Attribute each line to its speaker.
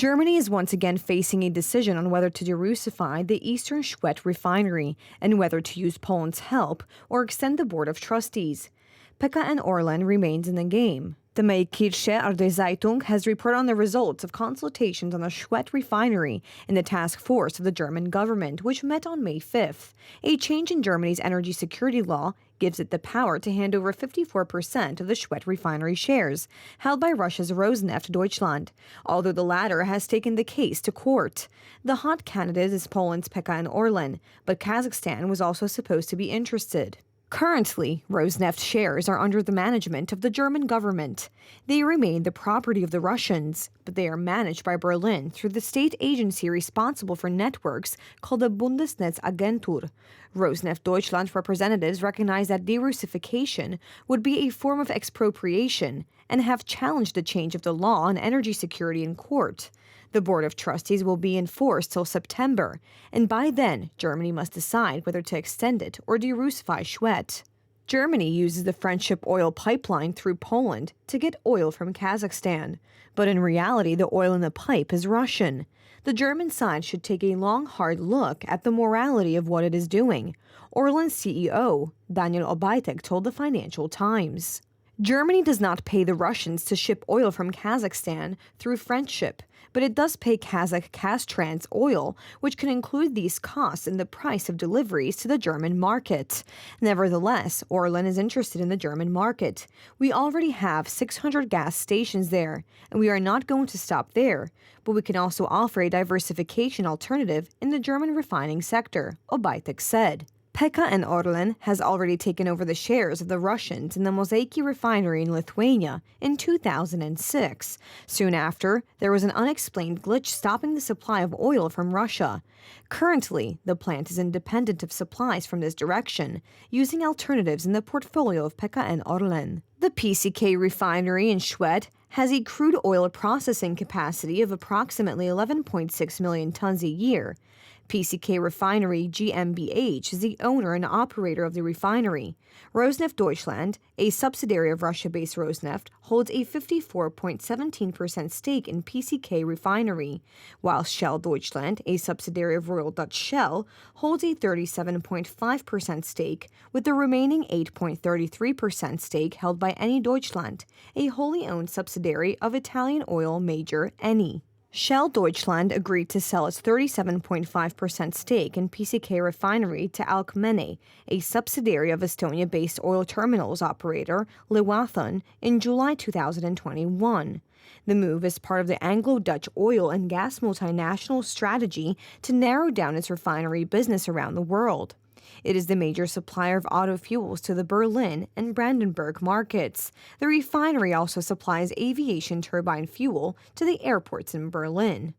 Speaker 1: Germany is once again facing a decision on whether to de-Russify the Eastern Schwedt refinery and whether to use Poland's help or extend the board of trustees. PKN ORLEN remains in the game. The Märkische Zeitung has reported on the results of consultations on the Schwedt refinery in the task force of the German government, which met on May 5th. A change in Germany's energy security law gives it the power to hand over 54% of the Schwedt refinery shares, held by Russia's Rosneft Deutschland, although the latter has taken the case to court. The hot candidate is Poland's PKN ORLEN, but Kazakhstan was also supposed to be interested. Currently, Rosneft shares are under the management of the German government. They remain the property of the Russians, but they are managed by Berlin through the state agency responsible for networks called the Bundesnetzagentur. Rosneft Deutschland representatives recognize that de-Russification would be a form of expropriation and have challenged the change of the law on energy security in court. The Board of Trustees will be in force till September, and by then, Germany must decide whether to extend it or de-Russify Schwedt. Germany uses the Friendship oil pipeline through Poland to get oil from Kazakhstan, but in reality, the oil in the pipe is Russian. The German side should take a long, hard look at the morality of what it is doing, Orlen's CEO, Daniel Obajtek, told the Financial Times. Germany does not pay the Russians to ship oil from Kazakhstan through Friendship, but it does pay Kazakh Kaztrans oil, which can include these costs in the price of deliveries to the German market. Nevertheless, Orlen is interested in the German market. We already have 600 gas stations there, and we are not going to stop there, but we can also offer a diversification alternative in the German refining sector, Obajtek said. PKN ORLEN has already taken over the shares of the Russians in the Mozaiki refinery in Lithuania in 2006. Soon after, there was an unexplained glitch stopping the supply of oil from Russia. Currently, the plant is independent of supplies from this direction, using alternatives in the portfolio of PKN ORLEN. The PKN refinery in Schwedt has a crude oil processing capacity of approximately 11.6 million tons a year. PKN Refinery GmbH is the owner and operator of the refinery. Rosneft Deutschland, a subsidiary of Russia-based Rosneft, holds a 54.17% stake in PKN Refinery, while Shell Deutschland, a subsidiary of Royal Dutch Shell, holds a 37.5% stake, with the remaining 8.33% stake held by Eni Deutschland, a wholly owned subsidiary of Italian oil major Eni. Shell Deutschland agreed to sell its 37.5% stake in PKN Refinery to Alkmene, a subsidiary of Estonia-based oil terminals operator Leeuwarden, in July 2021. The move is part of the Anglo-Dutch oil and gas multinational strategy to narrow down its refinery business around the world. It is the major supplier of auto fuels to the Berlin and Brandenburg markets. The refinery also supplies aviation turbine fuel to the airports in Berlin.